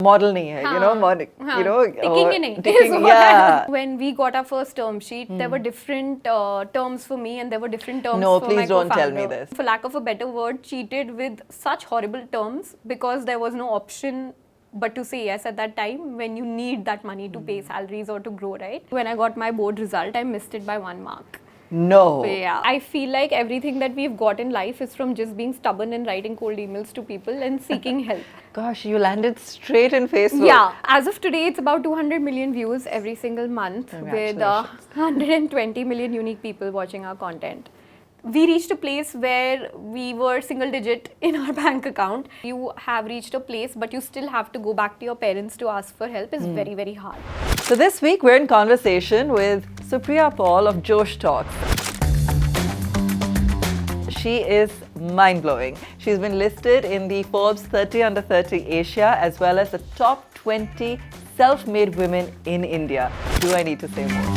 model nahi hai, ticking, yeah. When we got our first term sheet, there were different terms for me and there were different terms no, for please my don't co-founder. tell me this. For lack of a better word, cheated with such horrible terms because there was no option but to say yes at that time when you need that money to pay salaries or to grow, right? When I got my board result, I missed it by 1 mark. No. Yeah. I feel like everything that we've got in life is from just being stubborn and writing cold emails to people and seeking help. Gosh, you landed straight in Facebook. Yeah. As of today, it's about 200 million views every single month with 120 million unique people watching our content. We reached a place where we were single digit in our bank account. You have reached a place, but you still have to go back to your parents to ask for help is very, very hard. So this week we're in conversation with Supriya Paul of Josh Talks. She is mind-blowing. She's been listed in the Forbes 30 Under 30 Asia as well as the top 20 self-made women in India. Do I need to say more?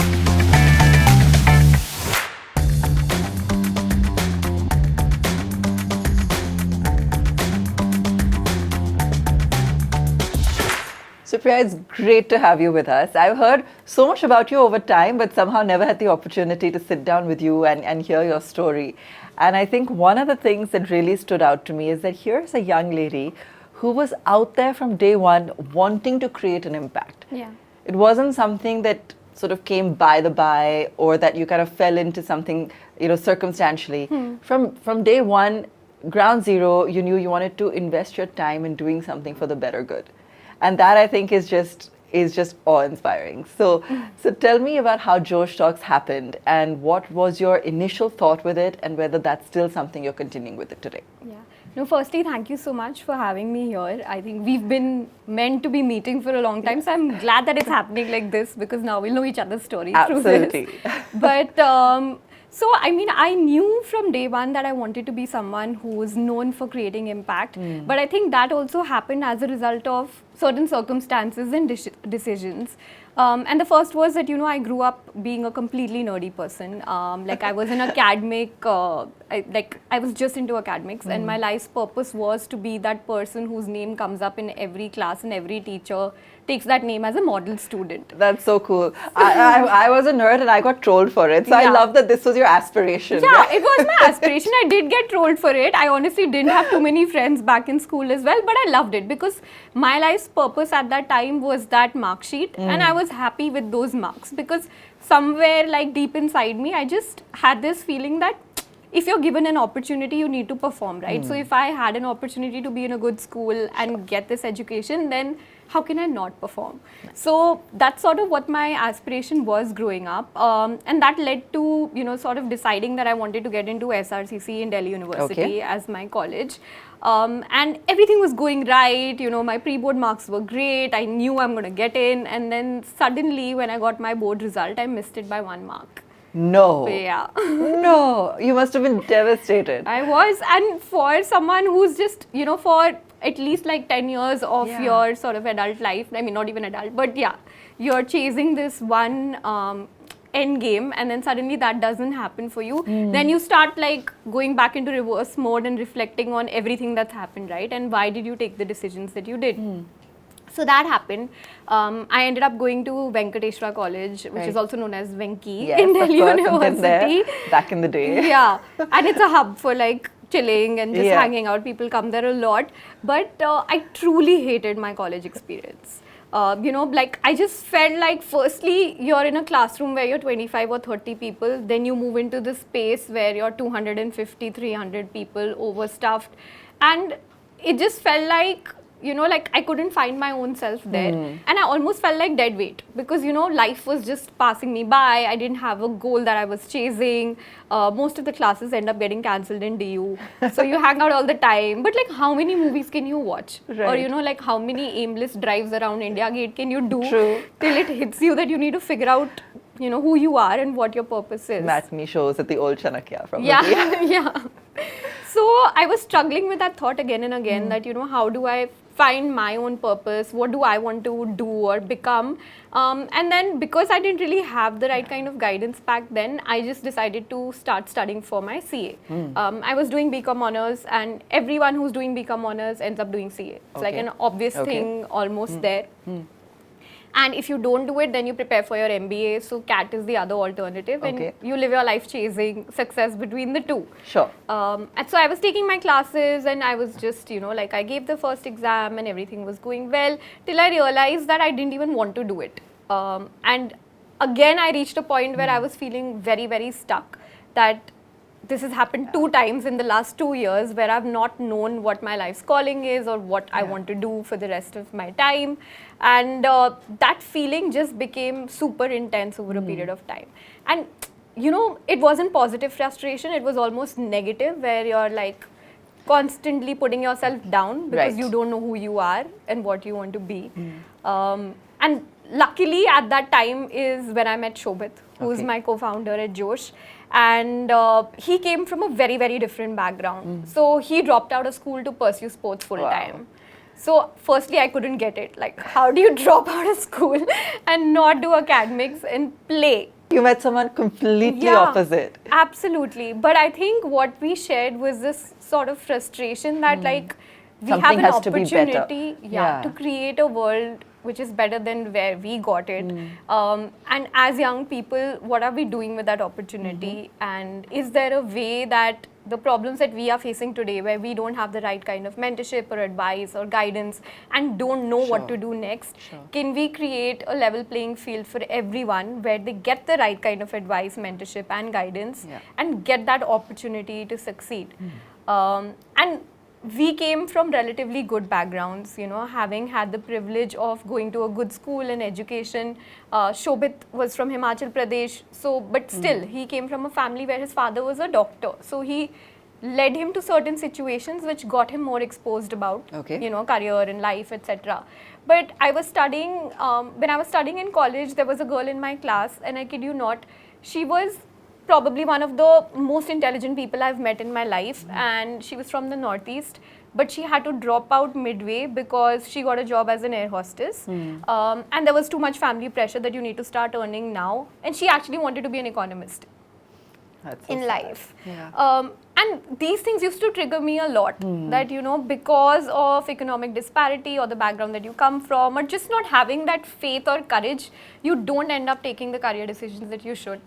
Supriya, it's great to have you with us. I've heard so much about you over time, but somehow never had the opportunity to sit down with you and hear your story. And I think one of the things that really stood out to me is that here's a young lady who was out there from day one wanting to create an impact. Yeah. It wasn't something that sort of came by the by or that you kind of fell into something, circumstantially. From day one, ground zero, you knew you wanted to invest your time in doing something for the better good. And that I think is just awe-inspiring. So tell me about how Josh Talks happened and what was your initial thought with it and whether that's still something you're continuing with it today. Yeah. No, firstly, thank you so much for having me here. I think we've been meant to be meeting for a long time, so I'm glad that it's happening like this because now we'll know each other's stories through this. But so, I knew from day one that I wanted to be someone who was known for creating impact. But I think that also happened as a result of certain circumstances and decisions. And the first was that, I grew up being a completely nerdy person. I was in academic, I was just into academics and my life's purpose was to be that person whose name comes up in every class and every teacher takes that name as a model student. That's so cool. I was a nerd and I got trolled for it. So I love that this was your aspiration. Yeah, right? It was my aspiration. I did get trolled for it. I honestly didn't have too many friends back in school as well, but I loved it because my life's purpose at that time was that mark sheet and I was happy with those marks because somewhere deep inside me, I just had this feeling that if you're given an opportunity, you need to perform, right? So if I had an opportunity to be in a good school and get this education, then how can I not perform? So that's sort of what my aspiration was growing up. And that led to, sort of deciding that I wanted to get into SRCC in Delhi University as my college. And everything was going right, my pre-board marks were great, I knew I'm going to get in. And then suddenly when I got my board result, I missed it by 1 mark. No. Yeah. No. You must have been devastated. I was. And for someone who's just, for at least 10 years of your sort of adult life, not even adult, but you're chasing this one end game and then suddenly that doesn't happen for you. Then you start going back into reverse mode and reflecting on everything that's happened, right? And why did you take the decisions that you did? So that happened. I ended up going to Venkateshwara College, which is also known as Venki in Delhi University. Back in the day. Yeah, and it's a hub for chilling and just hanging out. People come there a lot. But I truly hated my college experience. I just felt firstly, you're in a classroom where you're 25 or 30 people. Then you move into this space where you're 250, 300 people, overstuffed. And it just felt I couldn't find my own self there. And I almost felt like dead weight because, life was just passing me by. I didn't have a goal that I was chasing. Most of the classes end up getting cancelled in DU. So you hang out all the time. But how many movies can you watch? Right. Or, how many aimless drives around India Gate can you do True. till it hits you that you need to figure out, who you are and what your purpose is. Matinee shows at the old Chanakya probably. Yeah, yeah. So I was struggling with that thought again and again that, how do I find my own purpose. What do I want to do or become? And then because I didn't really have the right kind of guidance back then, I just decided to start studying for my CA. I was doing BCom honors, and everyone who's doing BCom honors ends up doing CA. It's like an obvious thing almost there. And if you don't do it, then you prepare for your MBA. So CAT is the other alternative, and you live your life chasing success between the two. Sure. And so I was taking my classes, and I was just, you know, like I gave the first exam and everything was going well, till I realized that I didn't even want to do it. And again, I reached a point where I was feeling very, very stuck, that this has happened 2 times in the last 2 years, where I've not known what my life's calling is or what I want to do for the rest of my time. And that feeling just became super intense over a period of time. And, you know, it wasn't positive frustration, it was almost negative, where you're like constantly putting yourself down because you don't know who you are and what you want to be. And luckily at that time is when I met Shobhit, who's my co-founder at Josh. And he came from a very, very different background. So he dropped out of school to pursue sports full time. So firstly, I couldn't get it. Like, how do you drop out of school and not do academics and play? You met someone completely opposite. Absolutely. But I think what we shared was this sort of frustration that like we Something have an has to be better. opportunity to create a world which is better than where we got it. And as young people, what are we doing with that opportunity? And is there a way that the problems that we are facing today, where we don't have the right kind of mentorship or advice or guidance and don't know what to do next, can we create a level playing field for everyone where they get the right kind of advice, mentorship and guidance and get that opportunity to succeed? And we came from relatively good backgrounds, you know, having had the privilege of going to a good school and education. Shobhit was from Himachal Pradesh, so but still he came from a family where his father was a doctor. So he led him to certain situations which got him more exposed about, you know, career and life, etc. But I was studying, when I was studying in college, there was a girl in my class, and I kid you not, she was probably one of the most intelligent people I've met in my life, and she was from the Northeast, but she had to drop out midway because she got a job as an air hostess, and there was too much family pressure that you need to start earning now, and she actually wanted to be an economist in life. And these things used to trigger me a lot, that, you know, because of economic disparity or the background that you come from, or just not having that faith or courage, you don't end up taking the career decisions that you should.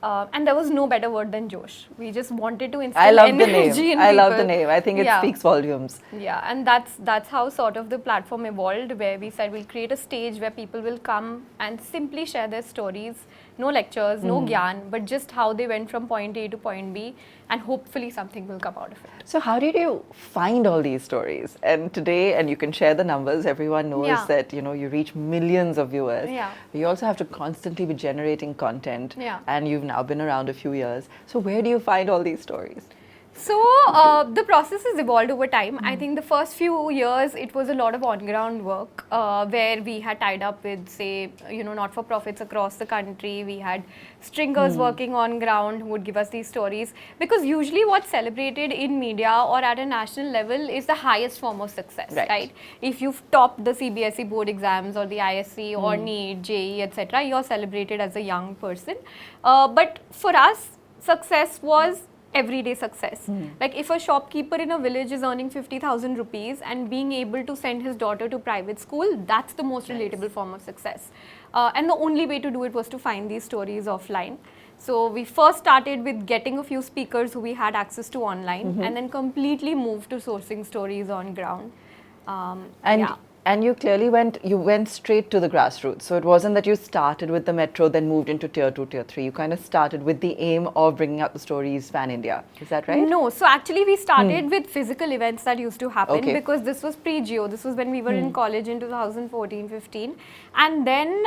And there was no better word than Josh. We just wanted to instill energy in people. I love the name. I think it speaks volumes. And that's how sort of the platform evolved, where we said we'll create a stage where people will come and simply share their stories. No lectures, no gyan, but just how they went from point A to point B, and hopefully something will come out of it. So how did you find all these stories? And today, and you can share the numbers, everyone knows that, you know, you reach millions of viewers. You also have to constantly be generating content, and you've now been around a few years. So where do you find all these stories? So the process has evolved over time. I think the first few years it was a lot of on-ground work, where we had tied up with, say, you know, not-for-profits across the country. We had stringers working on ground who would give us these stories, because usually what's celebrated in media or at a national level is the highest form of success, right? If you've topped the CBSE board exams or the ISC or NEET, JEE, etc., you're celebrated as a young person. But for us, success was everyday success. Like if a shopkeeper in a village is earning 50,000 rupees and being able to send his daughter to private school, that's the most relatable form of success. And the only way to do it was to find these stories offline. So we first started with getting a few speakers who we had access to online, and then completely moved to sourcing stories on ground. And you clearly went straight to the grassroots. So it wasn't that you started with the metro, then moved into tier 2, tier 3. You kind of started with the aim of bringing out the stories pan-India. Is that right? No. So actually we started with physical events that used to happen, because this was pre-Geo. This was when we were in college in 2014-15. And then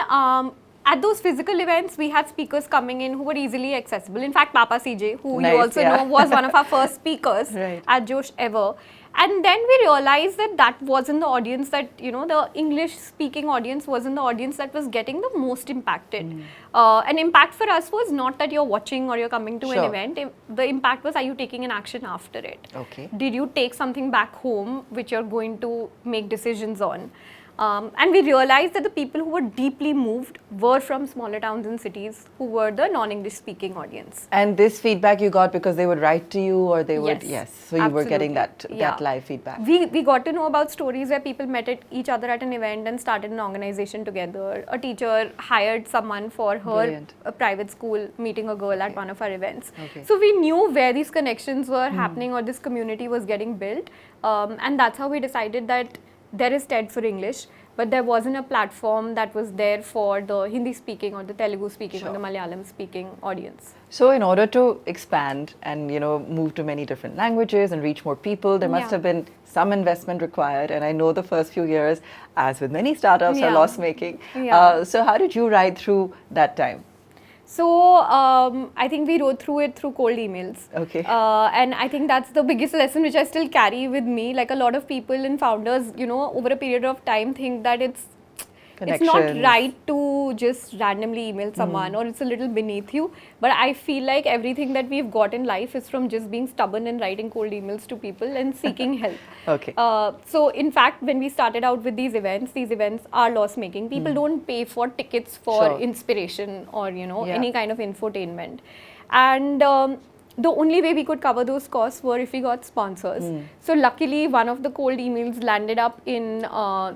at those physical events, we had speakers coming in who were easily accessible. In fact, Papa CJ, who Nice, you also yeah. know was one of our first speakers Right. at Josh ever. And then we realized that that wasn't the audience that, you know, the English speaking audience wasn't the audience that was getting the most impacted. An impact for us was not that you're watching or you're coming to an Sure. event. The impact was, are you taking an action after it? Okay. Did you take something back home which you're going to make decisions on? And we realized that the people who were deeply moved were from smaller towns and cities who were the non-English speaking audience. And this feedback you got because they would write to you, or they would, Yes, so you were getting absolutely. that Yeah. live feedback. We got to know about stories where people met each other at an event and started an organization together. A teacher hired someone for her Brilliant. private school, meeting a girl at one of our events. Okay. So we knew where these connections were happening or this community was getting built. And that's how we decided that there is TED for English, but there wasn't a platform that was there for the Hindi speaking or the Telugu speaking or Sure. the Malayalam speaking audience. So in order to expand and, you know, move to many different languages and reach more people, there must Yeah. have been some investment required. And I know the first few years, as with many startups, are Yeah. loss making. Yeah. So how did you ride through that time? So I think we rode through it through cold emails. Okay. And I think that's the biggest lesson which I still carry with me. Like a lot of people and founders, you know, over a period of time think that it's not Connections. right to just randomly email someone or it's a little beneath you. But I feel like everything that we've got in life is from just being stubborn and writing cold emails to people and seeking help. Okay. So in fact, when we started out with these events are loss making. People don't pay for tickets for Sure. inspiration or, you know, Yeah. any kind of infotainment. And the only way we could cover those costs were if we got sponsors. So luckily, one of the cold emails landed up in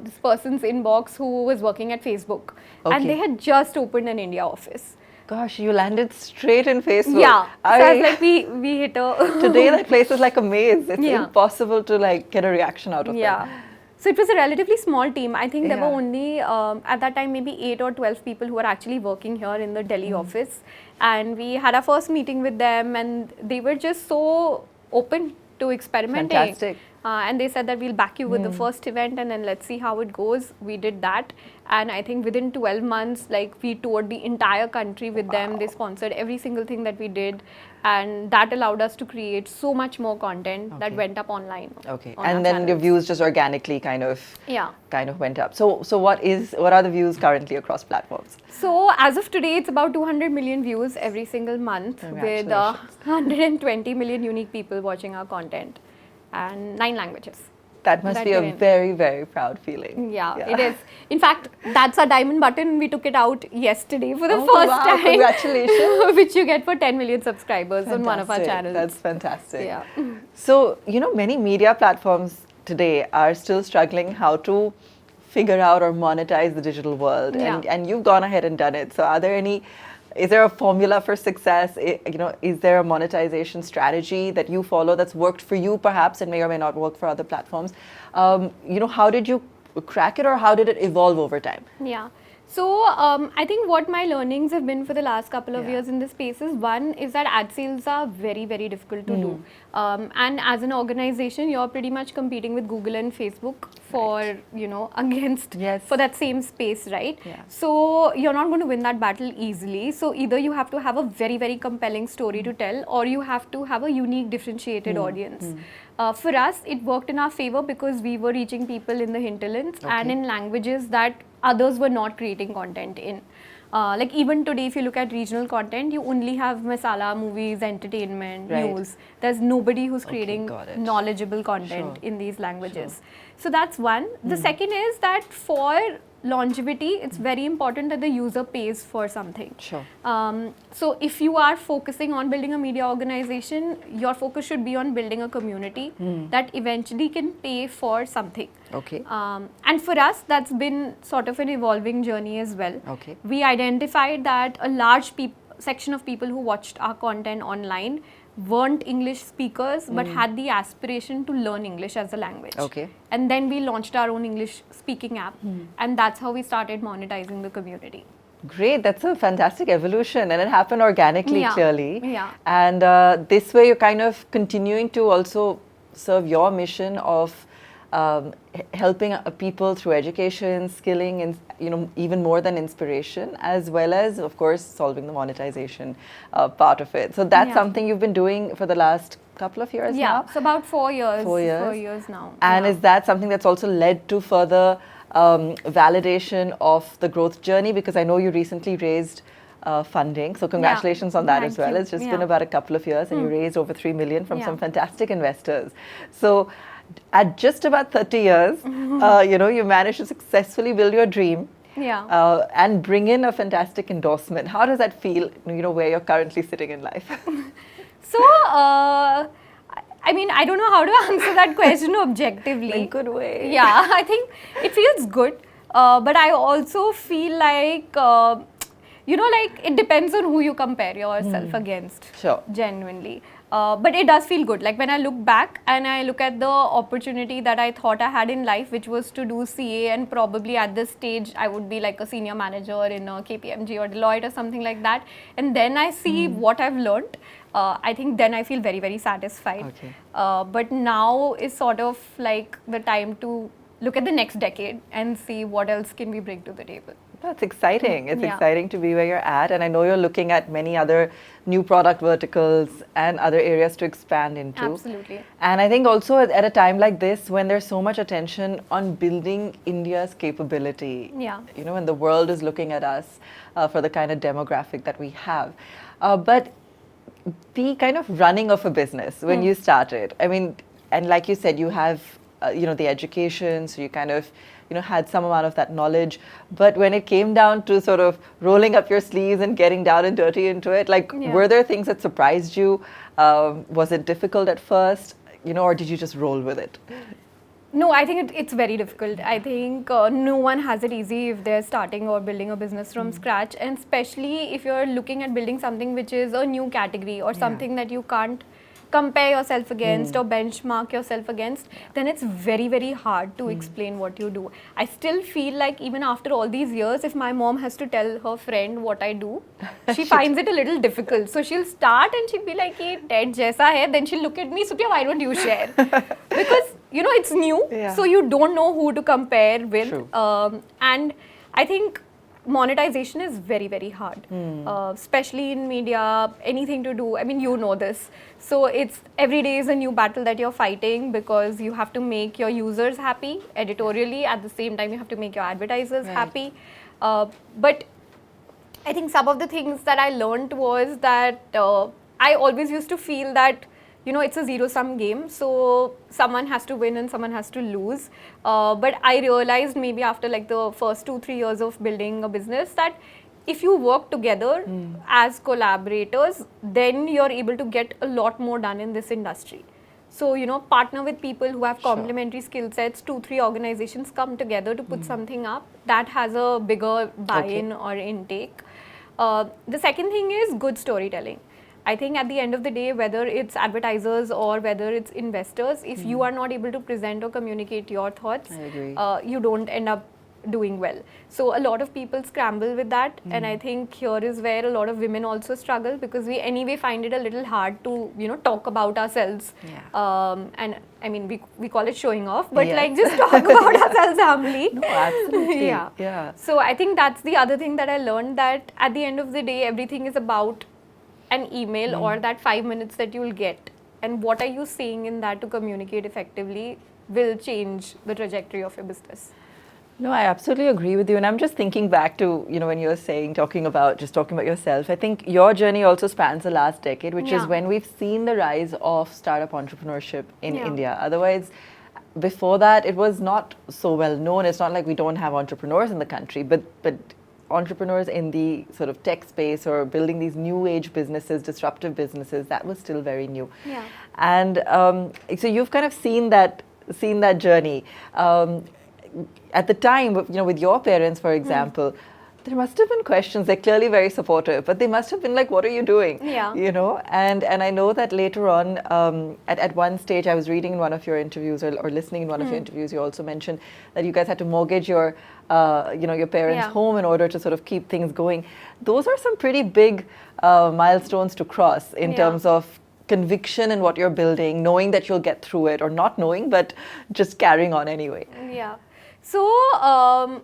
this person's inbox who was working at Facebook. Okay. And they had just opened an India office. Gosh, you landed straight in Facebook. Yeah. So I was like, we hit a... Today that place is like a maze. It's Yeah. impossible to like get a reaction out of Yeah. them. So it was a relatively small team. I think there Yeah. were only, at that time, maybe 8 or 12 people who were actually working here in the Delhi office. And we had our first meeting with them and they were just so open to experimenting. Fantastic. And they said that we'll back you with the first event and then let's see how it goes. We did that. And I think within 12 months, like we toured the entire country with them. They sponsored every single thing that we did. And that allowed us to create so much more content that Okay. went up online. Okay. on our And then your channels. views just organically kind of Yeah. went up. So what are the views currently across platforms? So as of today, it's about 200 million views every single month with Congratulations. 120 million unique people watching our content and 9 languages. That must That be a we're in. very, very proud feeling. Yeah, it is. In fact, that's our diamond button. We took it out yesterday for the Oh, first wow, time. congratulations. Which you get for 10 million subscribers on one of our Fantastic. channels. That's fantastic. Yeah. So, you know, many media platforms today are still struggling how to figure out or monetize the digital world. Yeah. And you've gone ahead and done it. So is there a formula for success? You know, is there a monetization strategy that you follow that's worked for you perhaps and may or may not work for other platforms? You know, how did you crack it or how did it evolve over time? Yeah. So I think what my learnings have been for the last couple of Yeah. years in this space is one is that ad sales are very, very difficult to do. And as an organization, you're pretty much competing with Google and Facebook for, you know, against Yes. for that same space, right? Yeah. So you're not going to win that battle easily. So either you have to have a very, very compelling story to tell or you have to have a unique differentiated audience. For us, it worked in our favor because we were reaching people in the hinterlands and Okay. in languages that others were not creating content in. Like even today, if you look at regional content, you only have masala, movies, entertainment, Right. news. There's nobody who's creating got it. knowledgeable content Sure. in these languages. So that's one. The second is that for longevity, it's very important that the user pays for something. Sure. So if you are focusing on building a media organization, your focus should be on building a community that eventually can pay for something. Okay. And for us, that's been sort of an evolving journey as well. Okay. We identified that a large section of people who watched our content online weren't English speakers but had the aspiration to learn English as a language. Okay. And then we launched our own English speaking app and that's how we started monetizing the community. Great, that's a fantastic evolution and it happened organically, Yeah. clearly. Yeah. And this way you're kind of continuing to also serve your mission of helping people through education, skilling, and even more than inspiration, as well as, of course, solving the monetization part of it. So that's something you've been doing for the last couple of years now? Yeah, so about 4 years. 4 years. 4 years now. And is that something that's also led to further validation of the growth journey? Because I know you recently raised funding. So congratulations on that as well. It's just been about a couple of years and you raised over 3 million from some fantastic investors. So at just about 30 years, you managed to successfully build your dream. And bring in a fantastic endorsement. How does that feel, where you're currently sitting in life? So, I mean, I don't know how to answer that question objectively. In a good way. Yeah, I think it feels good. But I also feel like, like it depends on who you compare yourself against. Sure. Genuinely. But it does feel good. Like when I look back and I look at the opportunity that I thought I had in life, which was to do CA, and probably at this stage I would be like a senior manager in a KPMG or Deloitte or something like that. And then I see what I've learned. I think then I feel very, very satisfied. Okay. But now is sort of like the time to look at the next decade and see what else can we bring to the table. That's exciting. It's exciting to be where you're at. And I know you're looking at many other new product verticals and other areas to expand into. Absolutely. And I think also at a time like this, when there's so much attention on building India's capability, when the world is looking at us for the kind of demographic that we have. But the kind of running of a business when you started, I mean, and like you said, you have, the education, so you kind of, had some amount of that knowledge. But when it came down to sort of rolling up your sleeves and getting down and dirty into it, like, were there things that surprised you? Was it difficult at first, or did you just roll with it? No, I think it's very difficult. I think no one has it easy if they're starting or building a business from scratch. And especially if you're looking at building something which is a new category or something that you can't compare yourself against or benchmark yourself against, then it's very, very hard to explain what you do. I still feel like even after all these years, if my mom has to tell her friend what I do, she finds it a little difficult. So she'll start and she'll be like, "Hey, Ted jaisa hai." Then she'll look at me, "Supriya, why don't you share?" Because, it's new. So you don't know who to compare with. And I think monetization is very, very hard, especially in media, anything to do. I mean, you know this. So it's every day is a new battle that you're fighting because you have to make your users happy editorially. At the same time, you have to make your advertisers happy. But I think some of the things that I learned was that I always used to feel that it's a zero-sum game, so someone has to win and someone has to lose. But I realized maybe after like the first 2-3 years of building a business that if you work together as collaborators, then you're able to get a lot more done in this industry. So, partner with people who have complementary skill sets, 2-3 organizations come together to put something up that has a bigger buy-in or intake. The second thing is good storytelling. I think at the end of the day, whether it's advertisers or whether it's investors, if you are not able to present or communicate your thoughts, you don't end up doing well. So a lot of people scramble with that, and I think here is where a lot of women also struggle because we anyway find it a little hard to talk about ourselves. And I mean we call it showing off, but like just talk about ourselves humbly. No, absolutely. So I think that's the other thing that I learned, that at the end of the day, everything is about an email or that 5 minutes that you'll get, and what are you saying in that to communicate effectively will change the trajectory of your business. No, I absolutely agree with you. And I'm just thinking back to, when you were talking about yourself, I think your journey also spans the last decade, which is when we've seen the rise of startup entrepreneurship in India. Otherwise, before that, it was not so well known. It's not like we don't have entrepreneurs in the country, but entrepreneurs in the sort of tech space or building these new age businesses, disruptive businesses, that was still very new. And so you've kind of seen that journey. At the time, with your parents, for example, there must have been questions. They're clearly very supportive, but they must have been like, "What are you doing?" And I know that later on, at one stage, I was reading in one of your interviews or listening in one of your interviews, you also mentioned that you guys had to mortgage your parents' home in order to sort of keep things going. Those are some pretty big milestones to cross in terms of conviction in what you're building, knowing that you'll get through it, or not knowing, but just carrying on anyway? Yeah. So,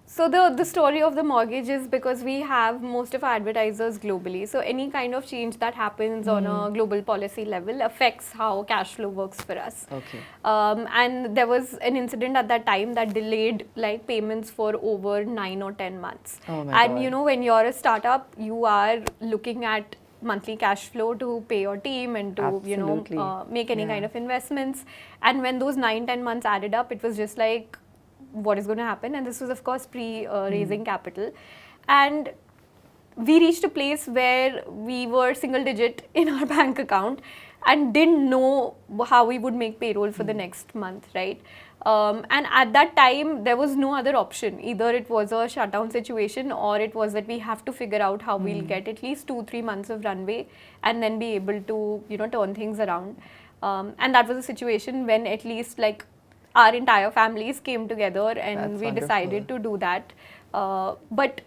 so the story of the mortgage is because we have most of our advertisers globally. So any kind of change that happens on a global policy level affects how cash flow works for us. Okay. And there was an incident at that time that delayed like payments for over 9 or 10 months. Oh my And God. you know, when you're a startup, you are looking at monthly cash flow to pay your team and to Absolutely. make any Yeah. kind of investments. And when those 9-10 months added up, it was just like, what is going to happen? And this was of course pre raising capital, and we reached a place where we were single digit in our bank account and didn't know how we would make payroll for the next month, right? And at that time, there was no other option. Either it was a shutdown situation, or it was that we have to figure out how we'll get at least 2-3 months of runway and then be able to, turn things around. And that was a situation when at least like our entire families came together and That's we wonderful. decided to do that. But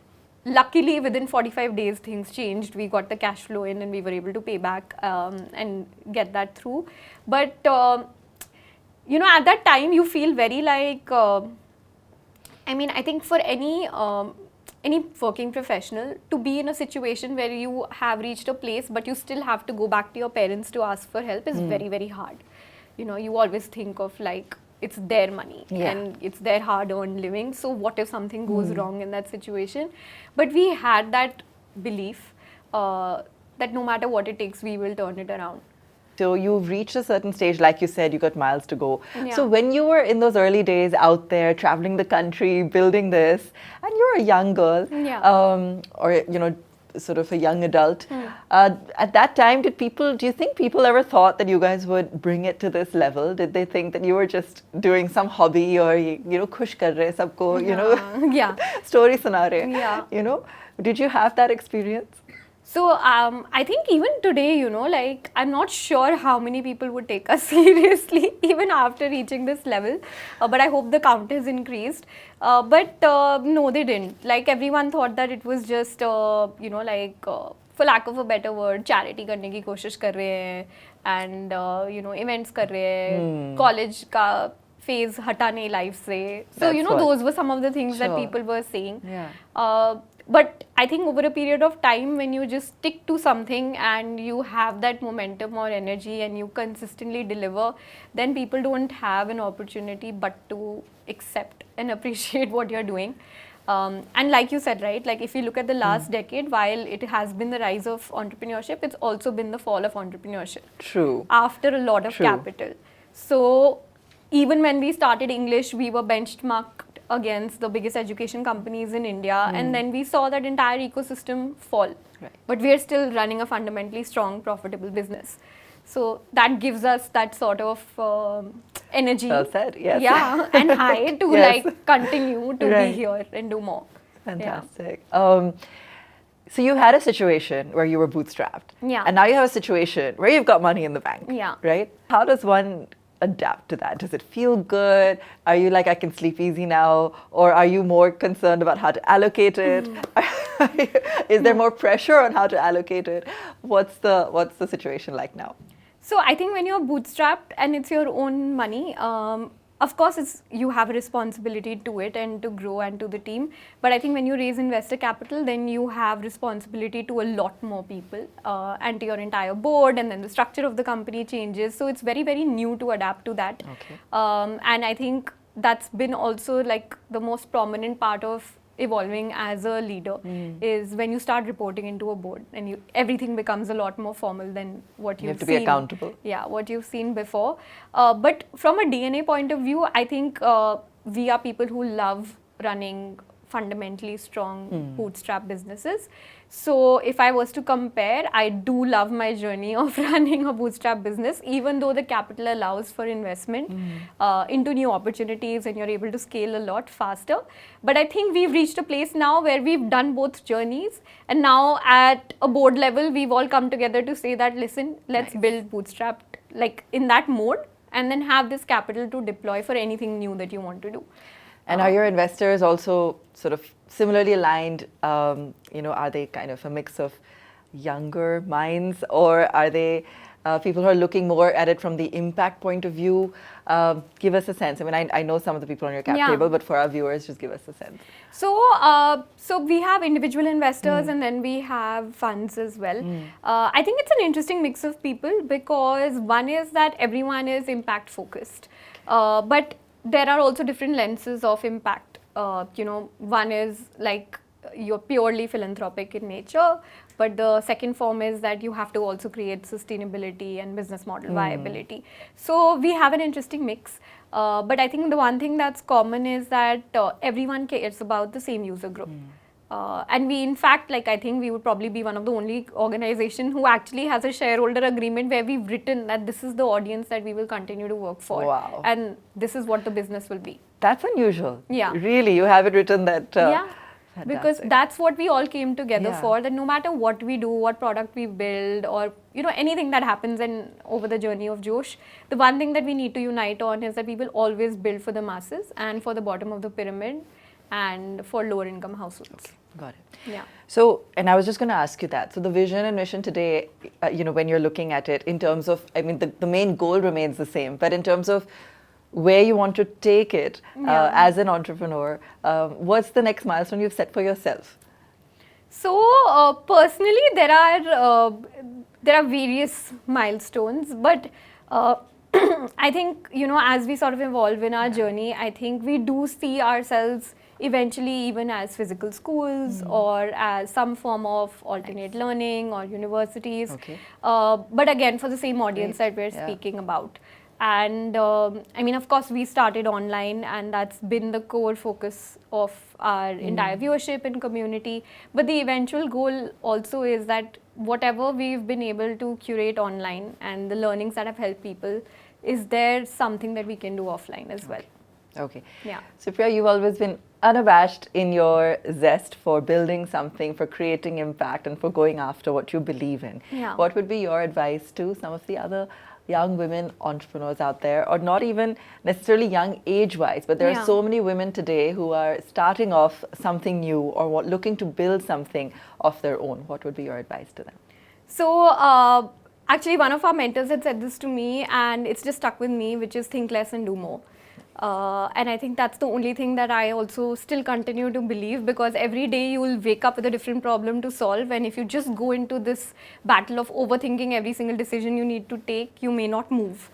luckily, within 45 days, things changed. We got the cash flow in and we were able to pay back and get that through. But, at that time, you feel very like, I think for any working professional to be in a situation where you have reached a place, but you still have to go back to your parents to ask for help is very, very hard. You always think of like, it's their money and it's their hard-earned living. So what if something goes wrong in that situation? But we had that belief that no matter what it takes, we will turn it around. So you've reached a certain stage, like you said, you got miles to go. Yeah. So when you were in those early days out there, traveling the country, building this, and you're a young girl, or sort of a young adult, at that time, do you think people ever thought that you guys would bring it to this level? Did they think that you were just doing some hobby, or khush kar rahe sabko, story suna rahe? Yeah. Did you have that experience? So I think even today, like I'm not sure how many people would take us seriously even after reaching this level. But I hope the count has increased. But no, they didn't. Like everyone thought that it was just, for lack of a better word, charity करने की कोशिश कर रहे हैं, and events कर रहे हैं, college का phase हटा नहीं life से. So those were some of the things that people were saying. Yeah. But I think over a period of time, when you just stick to something and you have that momentum or energy and you consistently deliver, then people don't have an opportunity but to accept and appreciate what you're doing. And like you said, right, like if you look at the last decade, while it has been the rise of entrepreneurship, it's also been the fall of entrepreneurship. True. After a lot of capital. So even when we started English, we were benchmarked against the biggest education companies in India, and then we saw that entire ecosystem fall. Right. But we are still running a fundamentally strong, profitable business. So that gives us that sort of energy. Well said, yes. Yeah, and high to like continue to be here and do more. Fantastic. So you had a situation where you were bootstrapped. Yeah. And now you have a situation where you've got money in the bank. Yeah. Right? How does one adapt to that? Does it feel good? Are you like, I can sleep easy now? Or are you more concerned about how to allocate it? Is there more pressure on how to allocate it? What's the situation like now? So I think when you're bootstrapped and it's your own money, of course you have a responsibility to it and to grow and to the team. But I think when you raise investor capital, then you have responsibility to a lot more people and to your entire board, and then the structure of the company changes. So it's very, very new to adapt to that. Okay. And I think that's been also like the most prominent part of evolving as a leader is when you start reporting into a board and everything becomes a lot more formal than what you've seen. You have to be accountable. Yeah, what you've seen before. But from a DNA point of view, I think we are people who love running fundamentally strong bootstrap businesses. So if I was to compare, I do love my journey of running a bootstrap business, even though the capital allows for investment into new opportunities and you're able to scale a lot faster. But I think we've reached a place now where we've done both journeys, and now at a board level, we've all come together to say that, listen, let's build bootstrap like in that mode, and then have this capital to deploy for anything new that you want to do. And are your investors also sort of similarly aligned? Are they kind of a mix of younger minds, or are they people who are looking more at it from the impact point of view? Give us a sense. I mean, I know some of the people on your cap table, but for our viewers, just give us a sense. So we have individual investors and then we have funds as well. I think it's an interesting mix of people because one is that everyone is impact focused, but there are also different lenses of impact. One is like you're purely philanthropic in nature, but the second form is that you have to also create sustainability and business model viability. So we have an interesting mix. But I think the one thing that's common is that everyone cares about the same user group. And we, in fact, I think we would probably be one of the only organization who actually has a shareholder agreement where we've written that this is the audience that we will continue to work for. Wow. And this is what the business will be. That's unusual. Yeah. Really, you have it written that. Yeah. Fantastic. Because that's what we all came together for, that no matter what we do, what product we build, or anything that happens over the journey of Josh, the one thing that we need to unite on is that we will always build for the masses and for the bottom of the pyramid and for lower income households. Okay. Got it. Yeah. So, and I was just going to ask you that. So the vision and mission today, when you're looking at it in terms of, I mean, the main goal remains the same, but in terms of where you want to take it as an entrepreneur, what's the next milestone you've set for yourself? So personally, there are various milestones, but I think as we sort of evolve in our journey, I think we do see ourselves eventually even as physical schools or as some form of alternate learning or universities. Okay. But again, for the same audience that we're speaking about. And I mean, of course, we started online and that's been the core focus of our entire viewership and community. But the eventual goal also is that whatever we've been able to curate online and the learnings that have helped people, is there something that we can do offline as well? Okay. Yeah. Supriya, you've always been unabashed in your zest for building something, for creating impact, and for going after what you believe in. Yeah. What would be your advice to some of the other young women entrepreneurs out there, or not even necessarily young age-wise, but there are so many women today who are starting off something new or looking to build something of their own? What would be your advice to them? So actually, one of our mentors had said this to me and it's just stuck with me, which is think less and do more. And I think that's the only thing that I also still continue to believe, because every day you will wake up with a different problem to solve, and if you just go into this battle of overthinking every single decision you need to take, you may not move.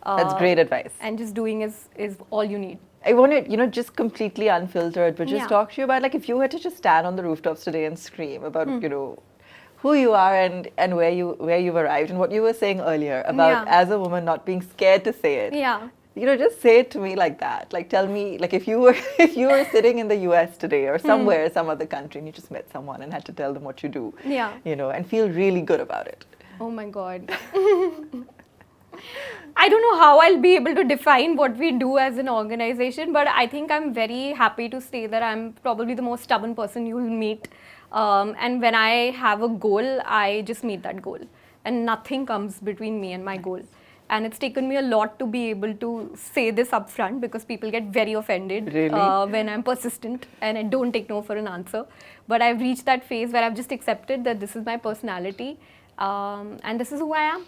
That's great advice. And just doing is all you need. I want to, just completely unfiltered, but just talk to you about, if you had to just stand on the rooftops today and scream about, who you are and where you've arrived, and what you were saying earlier about as a woman not being scared to say it. Yeah. Just say it to me like that. Tell me, if you were sitting in the US today or somewhere, some other country, and you just met someone and had to tell them what you do. Yeah. And feel really good about it. Oh my God. I don't know how I'll be able to define what we do as an organization, but I think I'm very happy to say that I'm probably the most stubborn person you'll meet. And when I have a goal, I just meet that goal. And nothing comes between me and my goal. And it's taken me a lot to be able to say this upfront, because people get very offended when I'm persistent and I don't take no for an answer. But I've reached that phase where I've just accepted that this is my personality and this is who I am.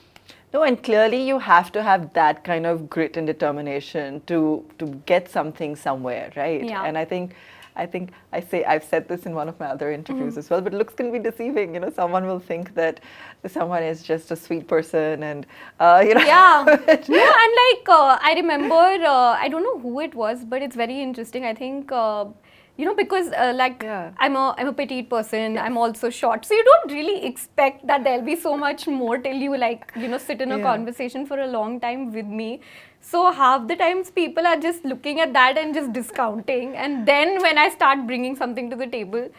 No, and clearly you have to have that kind of grit and determination to get something somewhere, right? Yeah. And I think I've said this in one of my other interviews as well, but looks can be deceiving. Someone will think that someone is just a sweet person, and Yeah. No, and I remember, I don't know who it was, but it's very interesting. I think because I'm a petite person, I'm also short, so you don't really expect that there'll be so much more till you sit in a conversation for a long time with me. So half the times people are just looking at that and just discounting, and then when I start bringing something to the table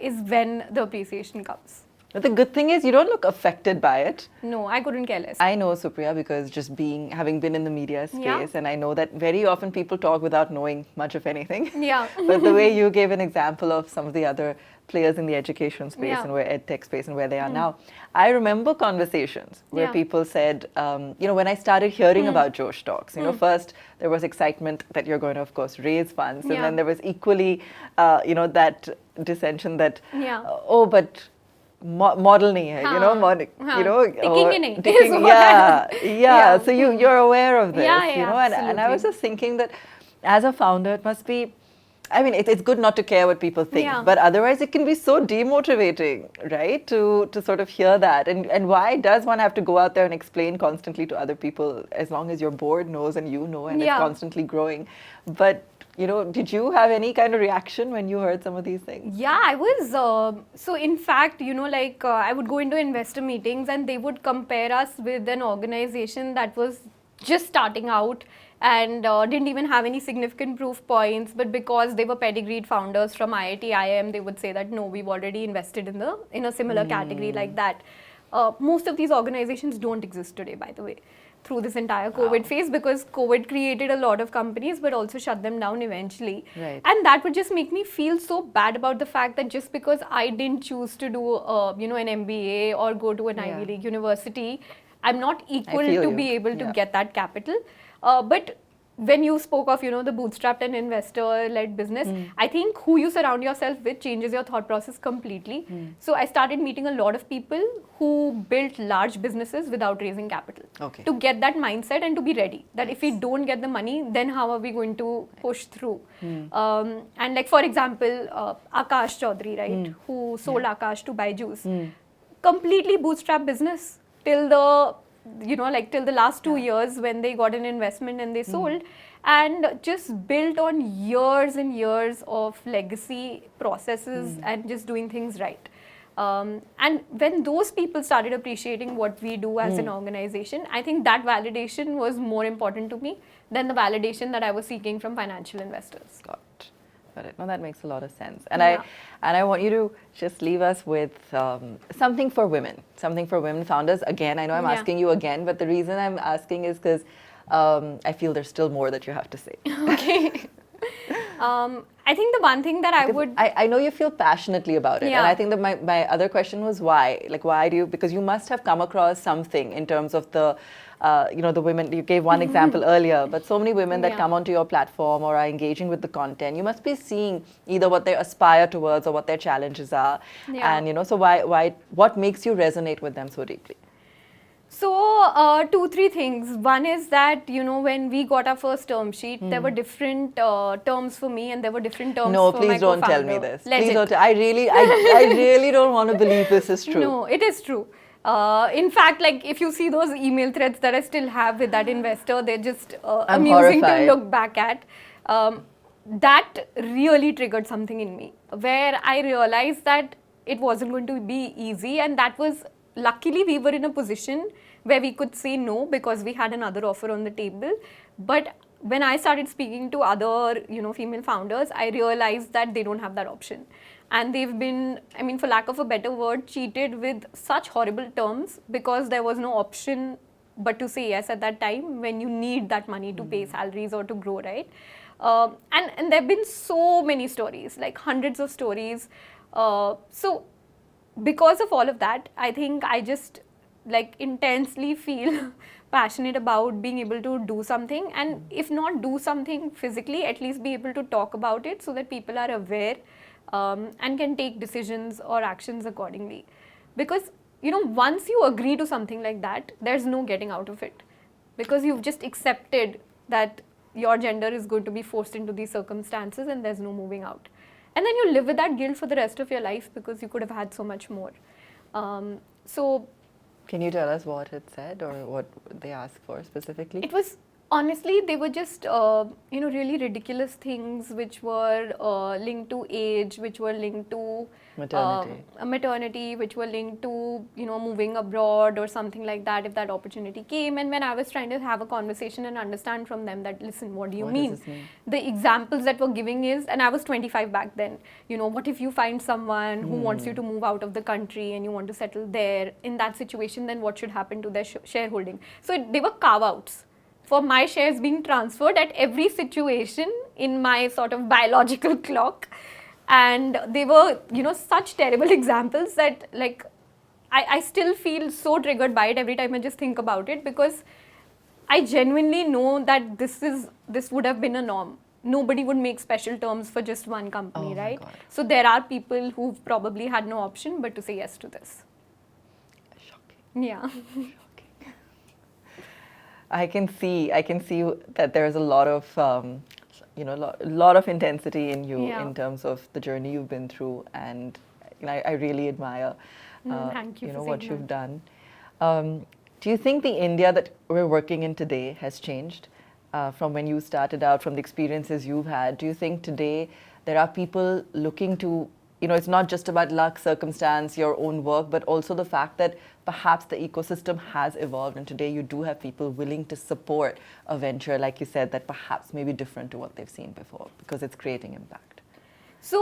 is when the appreciation comes. But the good thing is you don't look affected by it. No, I couldn't care less. I know, Supriya, because just having been in the media space, and I know that very often people talk without knowing much of anything. Yeah. But the way you gave an example of some of the other players in the education space and where edtech space and where they are now, I remember conversations where people said, when I started hearing about Josh Talks, first there was excitement that you're going to, of course, raise funds, and then there was equally, that dissension that, but model nahi hai, you know, ticking hi nahi is ticking, what yeah. So you're aware of this, Yeah, you know, and I was absolutely. just thinking that as a founder, it must be, I mean, it's good not to care what people think, Yeah. but otherwise it can be so demotivating, right? To sort of hear that. And why does one have to go out there and explain constantly to other people, as long as your board knows and you know, and it's Yeah. constantly growing? But, you know, did you have any kind of reaction when you heard some of these things? Yeah, I was. So, in fact, you know, like I would go into investor meetings and they would compare us with an organization that was just starting out and didn't even have any significant proof points. But because they were pedigreed founders from IIT, IIM, they would say that no, we've already invested in a similar category like that. Most of these organizations don't exist today, by the way, through this entire COVID phase, because COVID created a lot of companies but also shut them down eventually. Right. And that would just make me feel so bad about the fact that just because I didn't choose to do an MBA or go to an Ivy League university, I'm not equal feel to you. be able to Yeah. get that capital. But when you spoke of, the bootstrapped and investor-led business, I think who you surround yourself with changes your thought process completely. So I started meeting a lot of people who built large businesses without raising capital. Okay. To get that mindset and to be ready that if we don't get the money, then how are we going to push through? And like, for example, Akash Chaudhary, right, who sold Akash to Byju's, completely bootstrap business till the till the last 2 years when they got an investment and they sold, and just built on years and years of legacy processes and just doing things right. And when those people started appreciating what we do as an organization, I think that validation was more important to me than the validation that I was seeking from financial investors. Got it. No, that makes a lot of sense. And I want you to just leave us with something for women founders. Again, I know I'm asking you again, but the reason I'm asking is because I feel there's still more that you have to say. Okay. I think the one thing that I know you feel passionately about it. Yeah. And I think that my other question was why? Like, why do you, because you must have come across something in terms of the, the women, you gave one example earlier, but so many women that come onto your platform or are engaging with the content, you must be seeing either what they aspire towards or what their challenges are. Yeah. And, so what makes you resonate with them so deeply? So, 2-3 things. One is that, when we got our first term sheet, there were different terms for me and there were different terms for my please don't tell co-founder. me this. Legit. Please don't. I really don't want to believe this is true. No, it is true. In fact, like, if you see those email threads that I still have with that investor, they're just amusing horrified. to look back at. That really triggered something in me, where I realized that it wasn't going to be easy, and that was, luckily we were in a position where we could say no because we had another offer on the table. But when I started speaking to other, female founders, I realized that they don't have that option. And they've been, for lack of a better word, cheated with such horrible terms because there was no option but to say yes at that time when you need that money to pay salaries or to grow, right? And there have been so many stories, like hundreds of stories. So because of all of that, I think I just intensely feel passionate about being able to do something, and if not do something physically, at least be able to talk about it so that people are aware and can take decisions or actions accordingly. Because, once you agree to something like that, there's no getting out of it, because you've just accepted that your gender is going to be forced into these circumstances and there's no moving out. And then you live with that guilt for the rest of your life because you could have had so much more. So, can you tell us what it said or what they asked for specifically? it was, honestly, they were just, really ridiculous things which were linked to age, which were linked to maternity, which were linked to, moving abroad or something like that if that opportunity came. And when I was trying to have a conversation and understand from them that, listen, what do you mean? Does this mean? The examples that were giving is, and I was 25 back then, what if you find someone who wants you to move out of the country and you want to settle there? In that situation, then what should happen to their shareholding? So they were carve-outs for my shares being transferred at every situation in my sort of biological clock. And they were, such terrible examples that, like, I still feel so triggered by it every time I just think about it, because I genuinely know that this would have been a norm. nobody would make special terms for just one company, Oh my right? God. So there are people who've probably had no option but to say yes to this. Shocking. Yeah. I can see that there's a lot of, lot of intensity in you Yeah. in terms of the journey you've been through, and I really admire, Thank you for what saying you've that. done. Do you think the India that we're working in today has changed from when you started out, from the experiences you've had? Do you think today there are people looking to, it's not just about luck, circumstance, your own work, but also the fact that perhaps the ecosystem has evolved, and today you do have people willing to support a venture, like you said, that perhaps may be different to what they've seen before because it's creating impact? So,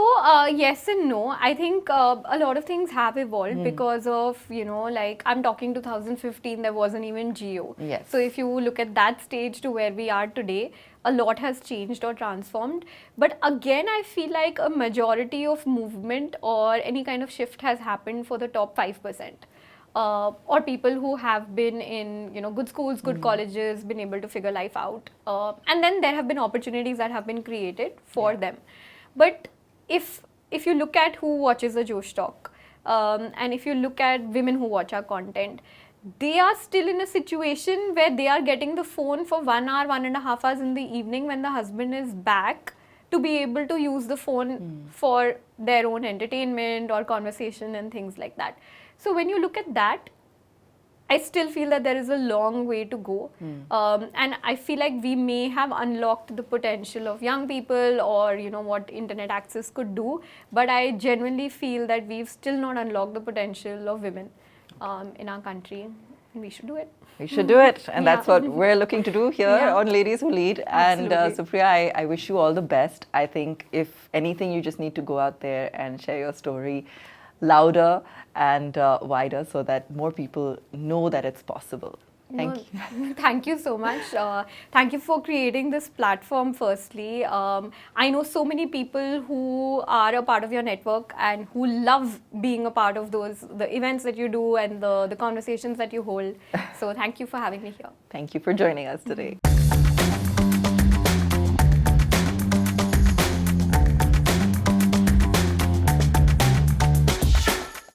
yes and no. I think a lot of things have evolved because of, like I'm talking 2015, there wasn't even Geo. Yes. So, if you look at that stage to where we are today, a lot has changed or transformed. But again, I feel like a majority of movement or any kind of shift has happened for the top 5%. Or people who have been in good schools, good colleges, been able to figure life out, and then there have been opportunities that have been created for them. But if you look at who watches a Josh Talk, and if you look at women who watch our content, they are still in a situation where they are getting the phone for 1 hour, 1.5 hours in the evening when the husband is back to be able to use the phone for their own entertainment or conversation and things like that. So when you look at that, I still feel that there is a long way to go. And I feel like we may have unlocked the potential of young people or, what internet access could do. But I genuinely feel that we've still not unlocked the potential of women in our country. And we should do it. We should do it, and Yeah. that's what we're looking to do here Yeah. on Ladies Who Lead. And Absolutely. Supriya, I wish you all the best. I think if anything, you just need to go out there and share your story louder and wider so that more people know that it's possible. Thank you. Thank you so much. Thank you for creating this platform, firstly. I know so many people who are a part of your network and who love being a part of the events that you do and the conversations that you hold. So thank you for having me here. Thank you for joining us today.